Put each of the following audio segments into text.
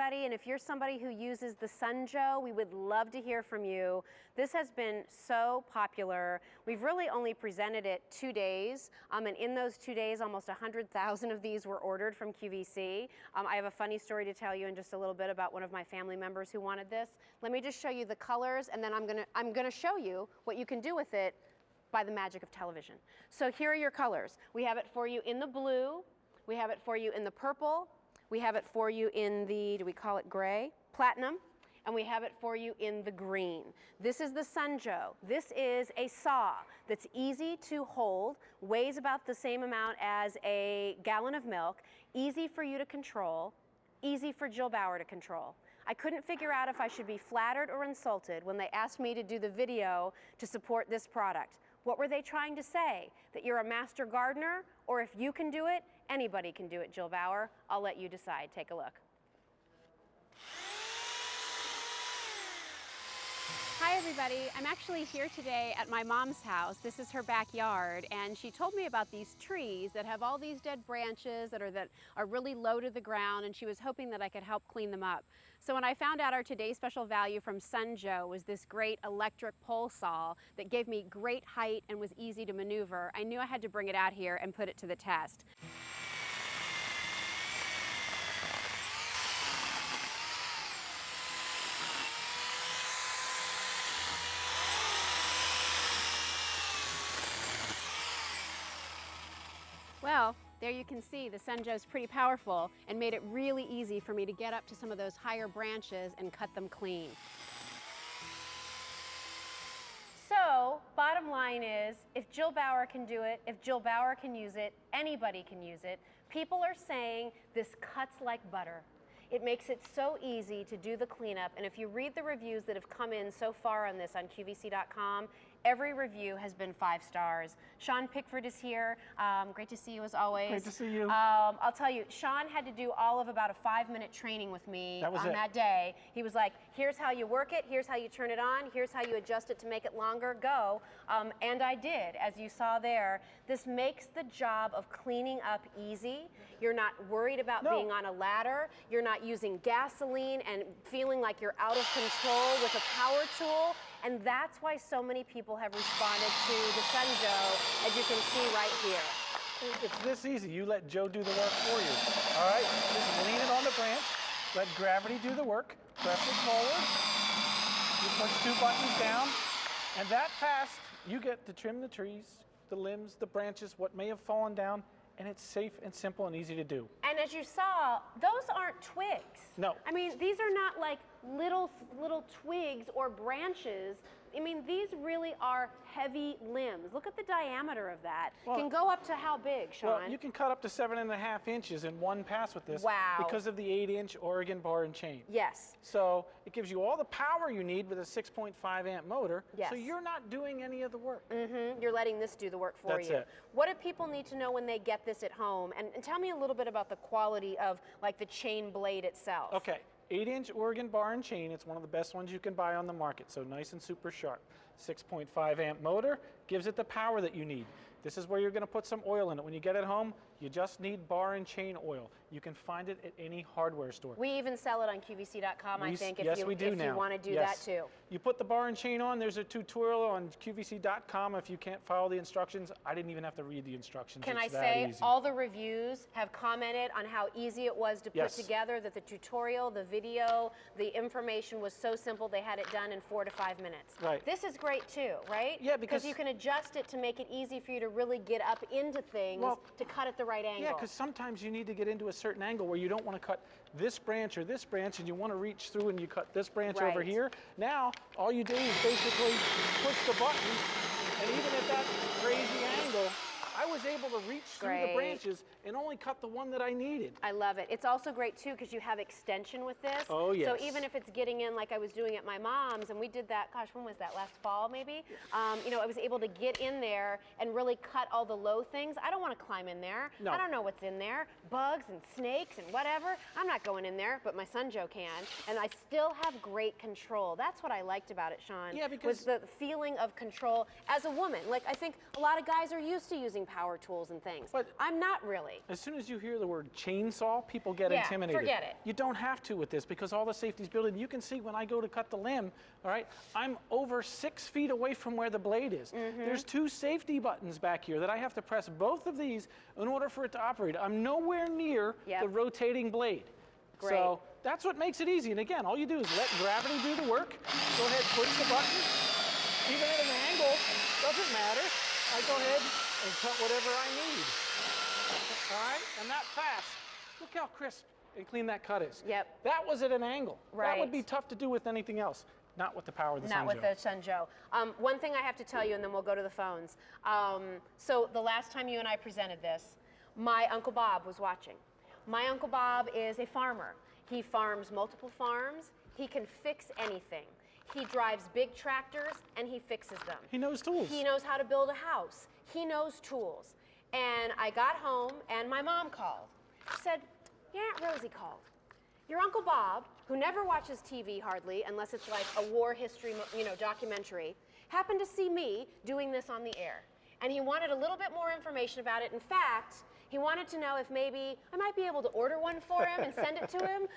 everybody. And if you're somebody who uses the SunJoe, we would love to hear from you. This has been so popular. We've really only presented it 2 days. And in those 2 days, almost 100,000 of these were ordered from QVC. I have a funny story to tell you in just a little bit about one of my family members who wanted this. Let me just show you the colors, and then I'm gonna show you what you can do with it by the magic of television. So here are your colors. We have it for you in the blue. We have it for you in the purple. We have it for you in the, do we call it gray? Platinum. And we have it for you in the green. This is the SunJoe. This is a saw that's easy to hold, weighs about the same amount as a gallon of milk, easy for you to control, easy for Jill Bauer to control. I couldn't figure out if I should be flattered or insulted when they asked me to do the video to support this product. What were they trying to say? That you're a master gardener, or if you can do it, anybody can do it, Jill Bauer. I'll let you decide. Take a look. Hi everybody, I'm actually here today at my mom's house. This is her backyard, and she told me about these trees that have all these dead branches that are really low to the ground, and she was hoping that I could help clean them up. So when I found out our today's special value from SunJoe was this great electric pole saw that gave me great height and was easy to maneuver, I knew I had to bring it out here and put it to the test. Well, there you can see the SunJoe is pretty powerful and made it really easy for me to get up to some of those higher branches and cut them clean. So, bottom line is, if Jill Bauer can do it, if Jill Bauer can use it, anybody can use it. People are saying this cuts like butter. It makes it so easy to do the cleanup, and if you read the reviews that have come in so far on this on QVC.com, every review has been 5 stars. Sean Pickford is here. Great to see you as always. Great to see you. I'll tell you, Sean had to do all of about a 5-minute training with me that day. He was like, here's how you work it, here's how you turn it on, here's how you adjust it to make it longer, go. And I did, as you saw there. This makes the job of cleaning up easy. You're not worried about being on a ladder. You're not using gasoline and feeling like you're out of control with a power tool. And that's why so many people have responded to the SunJoe, as you can see right here. It's this easy. You let Joe do the work for you. All right? Just lean it on the branch. Let gravity do the work. Press it forward. You push 2 buttons down. And that fast, you get to trim the trees, the limbs, the branches, what may have fallen down. And it's safe and simple and easy to do. And as you saw, those aren't twigs. No. I mean, these are not like little twigs or branches. I mean, these really are heavy limbs. Look at the diameter of that. Well, can go up to how big, Sean? Well, you can cut up to 7.5 inches in one pass with this. Wow. Because of the 8-inch Oregon bar and chain. Yes. So it gives you all the power you need with a 6.5 amp motor. Yes. So you're not doing any of the work. Mm-hmm. You're letting this do the work for you. That's it. What do people need to know when they get this at home? And tell me a little bit about the quality of like the chain blade itself. Okay. 8-inch Oregon bar and chain. It's one of the best ones you can buy on the market, so nice and super sharp. 6.5 amp motor gives it the power that you need. This is where you're going to put some oil in it. When you get it home, you just need bar and chain oil. You can find it at any hardware store. We even sell it on QVC.com, I think, if you want to do that too. You put the bar and chain on. There's a tutorial on QVC.com. If you can't follow the instructions, I didn't even have to read the instructions. Can I say all the reviews have commented on how easy it was to put together, that the tutorial, the video, the information was so simple they had it done in 4 to 5 minutes. Right. This is great too, right? Yeah, because you can adjust it to make it easy for you to really get up into things to cut at the right angle. Yeah, because sometimes you need to get into a certain angle where you don't want to cut this branch or this branch, and you want to reach through and you cut this branch over here. Now, all you do is basically push the button, and even at that crazy angle, I was able to reach through the branches and only cut the one that I needed. I love it. It's also great too because you have extension with this. Oh yes. So even if it's getting in like I was doing at my mom's, and we did that, gosh, when was that? Last fall maybe? You know, I was able to get in there and really cut all the low things. I don't want to climb in there. No. I don't know what's in there. Bugs and snakes and whatever. I'm not going in there, but my SunJoe can. And I still have great control. That's what I liked about it, Sean. Yeah, because was the feeling of control as a woman. Like I think a lot of guys are used to using power tools and things. But I'm not really. as soon as you hear the word chainsaw, people get Yeah, intimidated. forget it. You don't have to with this because all the safety's built in. You can see when I go to cut the limb, all right, I'm over 6 feet away from where the blade is. There's 2 safety buttons back here that I have to press both of these in order for it to operate. I'm nowhere near the rotating blade. Great. So that's what makes it easy. And again, all you do is let gravity do the work. Go ahead, push the button. Even at an angle, doesn't matter. I go ahead and cut whatever I need. All right, and that fast. Look how crisp and clean that cut is. Yep. That was at an angle. Right. That would be tough to do with anything else. Not with the power of the Not SunJoe. with the SunJoe. One thing I have to tell you, and then we'll go to the phones. So the last time you and I presented this, my Uncle Bob was watching. My Uncle Bob is a farmer. He farms multiple farms. He can fix anything. He drives big tractors and he fixes them. He knows tools. He knows how to build a house. He knows tools. And I got home and my mom called. She said, your Aunt Rosie called. Your Uncle Bob, who never watches TV hardly, unless it's like a war history, documentary, happened to see me doing this on the air. And he wanted a little bit more information about it. In fact, he wanted to know if maybe I might be able to order one for him and send it to him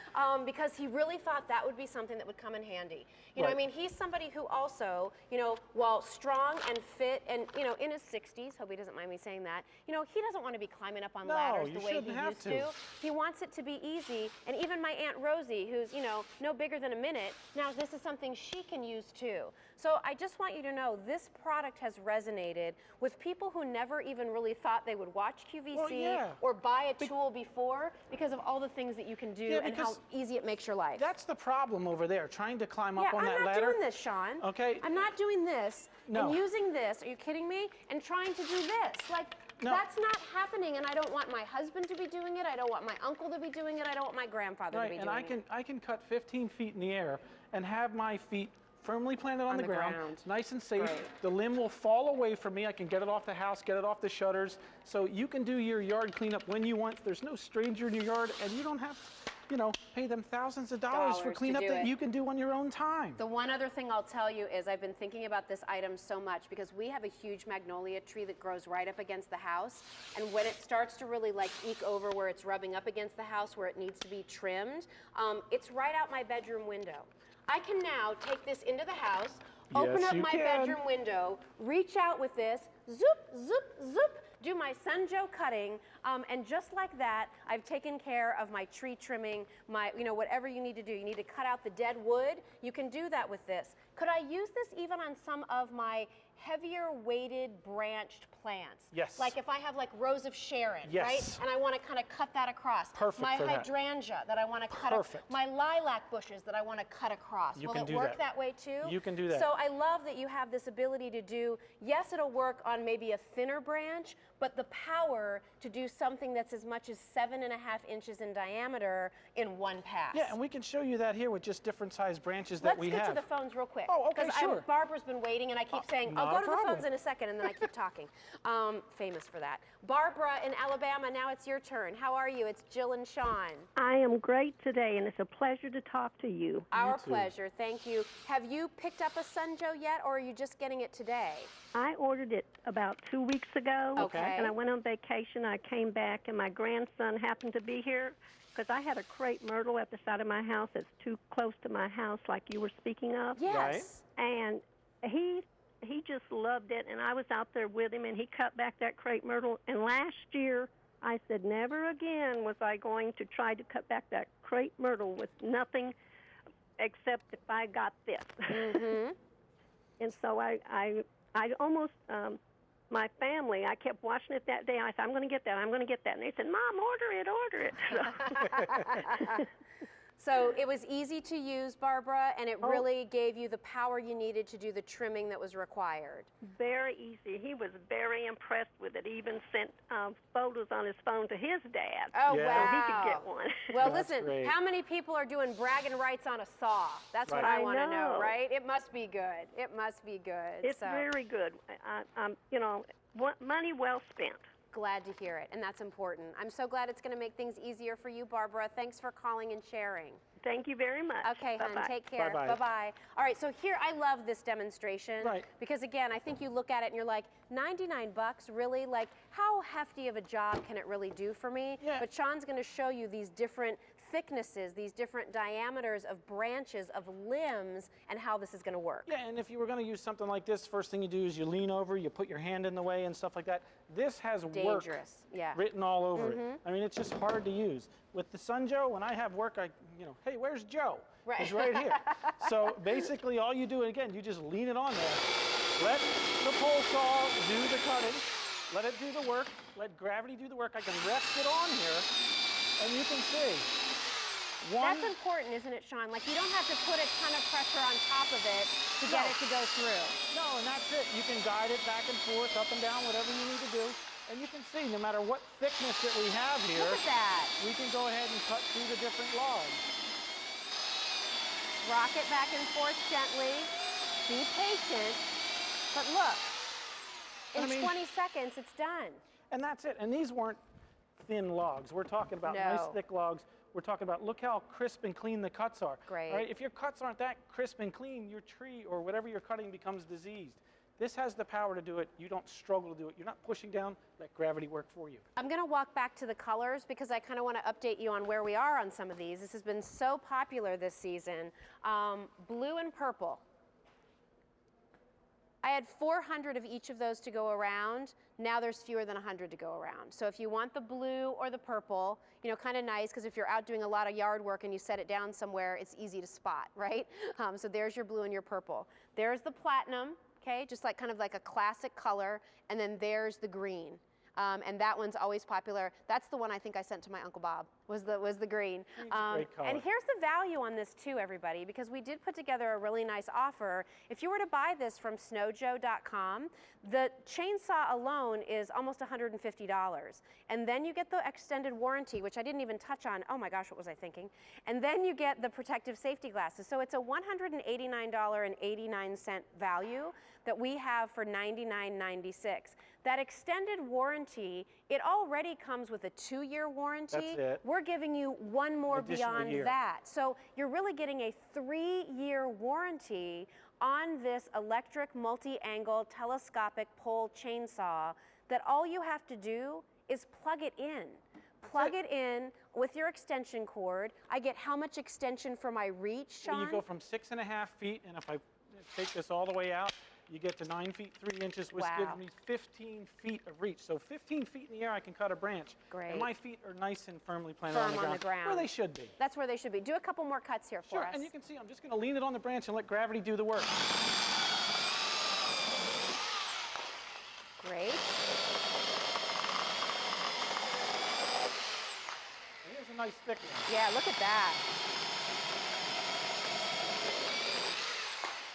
because he really thought that would be something that would come in handy. You know, I mean, he's somebody who also, while strong and fit and, in his 60s, hope he doesn't mind me saying that, he doesn't want to be climbing up on ladders the way he used to. He wants it to be easy. And even my Aunt Rosie, who's, no bigger than a minute, now this is something she can use too. So I just want you to know this product has resonated with people who never even really thought they would watch QVC or buy a tool before because of all the things that you can do and how easy it makes your life. That's the problem over there, trying to climb up on that ladder. I'm not doing this, Sean. Okay. I'm not doing this and using this, are you kidding me? And trying to do this. Like, that's not happening, and I don't want my husband to be doing it. I don't want my uncle to be doing it. I don't want my grandfather to be doing it. And I can cut 15 feet in the air and have my feet firmly planted on the ground, nice and safe. The limb will fall away from me. I can get it off the house, get it off the shutters. So you can do your yard cleanup when you want. There's no stranger in your yard, and you don't have to, pay them thousands of dollars for cleanup that you can do on your own time. The one other thing I'll tell you is I've been thinking about this item so much because we have a huge magnolia tree that grows right up against the house. And when it starts to really eke over where it's rubbing up against the house where it needs to be trimmed, it's right out my bedroom window. I can now take this into the house, open up my bedroom window, reach out with this, zoop, zoop, zoop, do my SunJoe cutting, and just like that, I've taken care of my tree trimming, my, whatever you need to do. You need to cut out the dead wood. You can do that with this. Could I use this even on some of my heavier weighted branched plants? Yes. Like if I have like Rose of Sharon, yes, right? And I want to kind of cut that across. Perfect my for hydrangea that I want to cut across. My lilac bushes that I want to cut across. You Will can it do work that way too? You can do that. So I love that you have this ability to do, yes, it'll work on maybe a thinner branch, but the power to do something that's as much as 7.5 inches in diameter in one pass. Yeah, and we can show you that here with just different size branches that we have. Let's get to the phones real quick. Oh, okay, sure. Barbara's been waiting, and I keep saying, I'll go to the phones in a second, and then I keep talking. Famous for that. Barbara in Alabama, now it's your turn. How are you? It's Jill and Sean. I am great today, and it's a pleasure to talk to you. Our pleasure. Thank you. Have you picked up a SunJoe yet, or are you just getting it today? I ordered it about 2 weeks ago. Okay. And I went on vacation. I came back, and my grandson happened to be here because I had a crepe myrtle at the side of my house that's too close to my house, like you were speaking of. Yes. And he just loved it, and I was out there with him, and he cut back that crepe myrtle. And last year, I said, never again was I going to try to cut back that crepe myrtle with nothing except if I got this. Mm-hmm. And so I almost, my family, I kept watching it that day. I said, I'm going to get that, I'm going to get that. And they said, Mom, order it. So. So it was easy to use, Barbara, and it really gave you the power you needed to do the trimming that was required. Very easy. He was very impressed with it. He even sent photos on his phone to his dad. Oh, Yeah. wow. So he could get one. Well, That's listen, great. how many people are doing bragging rights on a saw? That's what I want to know, right? It must be good. It must be good. It's very good. Money well spent. Glad to hear it, and that's important. I'm so glad it's going to make things easier for you, Barbara. Thanks for calling and sharing. Thank you very much. Okay, Bye-bye. hon, take care. Bye-bye. Bye-bye. All right, so here, I love this demonstration. Right. Because again, I think you look at it and you're like, 99 bucks, really? Like, how hefty of a job can it really do for me? Yeah. But Sean's going to show you these different thicknesses, these different diameters of branches, of limbs, and how this is going to work. Yeah, and if you were going to use something like this, first thing you do is you lean over, you put your hand in the way and stuff like that. This has Dangerous, work yeah. written all over it. I mean, it's just hard to use. With the SunJoe, when I have work, hey, where's Joe? Right. He's right here. So basically, all you do, again, you just lean it on there. Let the pole saw do the cutting. Let it do the work. Let gravity do the work. I can rest it on here, and you can see. That's important, isn't it, Sean? Like, you don't have to put a ton of pressure on top of it to get it to go through. No, and that's it. You can guide it back and forth, up and down, whatever you need to do. And you can see, no matter what thickness that we have here, Look at that. we can go ahead and cut through the different logs. Rock it back and forth gently. Be patient. But look, in 20 seconds, it's done. And that's it. And these weren't thin logs. We're talking about nice, thick logs. We're talking about, look how crisp and clean the cuts are. Great. Right? If your cuts aren't that crisp and clean, your tree or whatever you're cutting becomes diseased. This has the power to do it. You don't struggle to do it. You're not pushing down. Let gravity work for you. I'm going to walk back to the colors because I kind of want to update you on where we are on some of these. This has been so popular this season. Blue and purple. I had 400 of each of those to go around. Now there's fewer than 100 to go around. So if you want the blue or the purple, kind of nice, because if you're out doing a lot of yard work and you set it down somewhere, it's easy to spot, right? So there's your blue and your purple. There's the platinum, okay, just like kind of like a classic color, and then there's the green. And that one's always popular. That's the one I think I sent to my Uncle Bob, was the green. Great color. And here's the value on this too, everybody, because we did put together a really nice offer. If you were to buy this from SunJoe.com, the chainsaw alone is almost $150. And then you get the extended warranty, which I didn't even touch on. Oh my gosh, what was I thinking? And then you get the protective safety glasses. So it's a $189.89 value that we have for $99.96. That extended warranty, it already comes with a 2-year warranty. That's it. We're giving you one more Additional beyond year. that. So you're really getting a 3-year warranty on this electric multi-angle telescopic pole chainsaw that all you have to do is plug it in. Plug it in with your extension cord. I get how much extension for my reach, Sean? Well, you go from 6.5 feet, and if I take this all the way out, you get to 9 feet 3 inches, which gives me 15 feet of reach. So 15 feet in the air, I can cut a branch. Great. And my feet are nice and firmly planted on the ground, where they should be. That's where they should be. Do a couple more cuts here for us. And you can see I'm just going to lean it on the branch and let gravity do the work. Great. And here's a nice thick one. Yeah, look at that.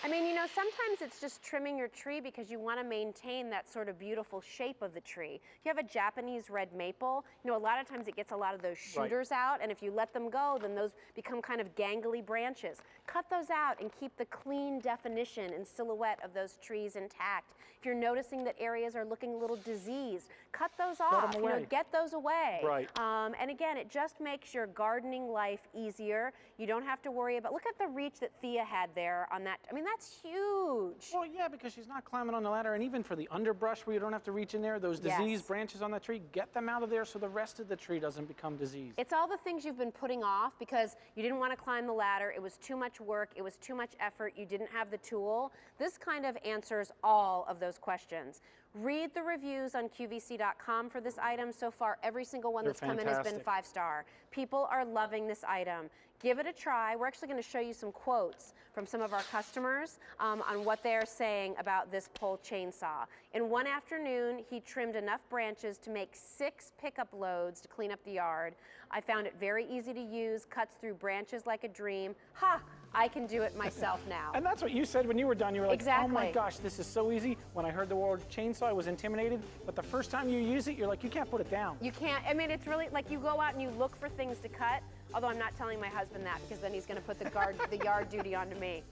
I mean, sometimes it's just trimming your tree because you want to maintain that sort of beautiful shape of the tree. If you have a Japanese red maple, a lot of times it gets a lot of those shooters out, and if you let them go, then those become kind of gangly branches. Cut those out and keep the clean definition and silhouette of those trees intact. If you're noticing that areas are looking a little diseased, cut those off. Get those away. Right. And again, it just makes your gardening life easier. You don't have to worry about, look at the reach that Thea had there on that. I mean, that's huge. Well, yeah, because she's not climbing on the ladder, and even for the underbrush where you don't have to reach in there, those diseased branches on the tree, get them out of there so the rest of the tree doesn't become diseased. It's all the things you've been putting off because you didn't want to climb the ladder, it was too much work, it was too much effort, you didn't have the tool. This kind of answers all of those questions. Read the reviews on QVC.com for this item. So far, every single one that's come in has been 5-star. People are loving this item. Give it a try. We're actually going to show you some quotes from some of our customers on what they're saying about this pole chainsaw. In one afternoon, he trimmed enough branches to make 6 pickup loads to clean up the yard. I found it very easy to use, cuts through branches like a dream. Ha! I can do it myself now. And that's what you said when you were done. You were like, exactly. Oh my gosh, this is so easy. When I heard the word chainsaw, I was intimidated. But the first time you use it, you're like, you can't put it down. You can't. I mean, it's really like you go out and you look for things to cut. Although I'm not telling my husband that because then he's going to put the yard duty onto me.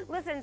Listen.